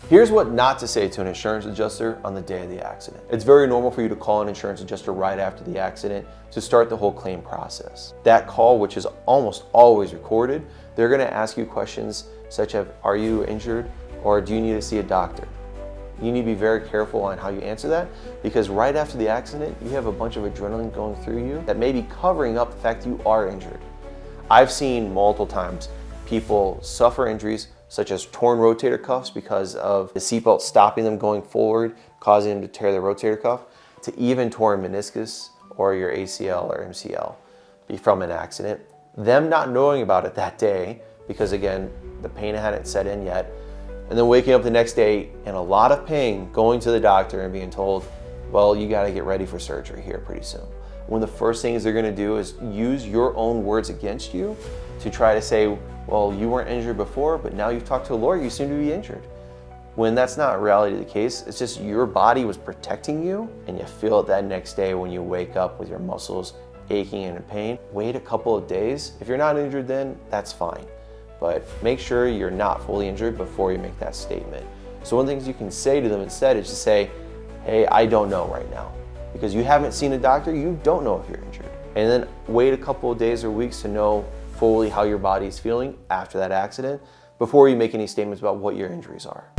Here's what not to say to an insurance adjuster on the day of the accident. It's very normal for you to call an insurance adjuster right after the accident to start the whole claim process. That call, which is almost always recorded, they're gonna ask you questions such as, are you injured or do you need to see a doctor? You need to be very careful on how you answer that, because right after the accident, you have a bunch of adrenaline going through you that may be covering up the fact you are injured. I've seen multiple times people suffer injuries such as torn rotator cuffs because of the seatbelt stopping them going forward, causing them to tear their rotator cuff, to even torn meniscus or your ACL or MCL from an accident. Them not knowing about it that day, because again, the pain hadn't set in yet, and then waking up the next day in a lot of pain, going to the doctor and being told, well, you gotta get ready for surgery here pretty soon. One of the first things they're gonna do is use your own words against you to try to say, well, you weren't injured before, but now you've talked to a lawyer, you seem to be injured. When that's not in reality the case, it's just your body was protecting you, and you feel it that next day when you wake up with your muscles aching and in pain. Wait a couple of days. If you're not injured then, that's fine. But make sure you're not fully injured before you make that statement. So one of the things you can say to them instead is to say, hey, I don't know right now. Because you haven't seen a doctor, you don't know if you're injured. And then wait a couple of days or weeks to know fully how your body is feeling after that accident before you make any statements about what your injuries are.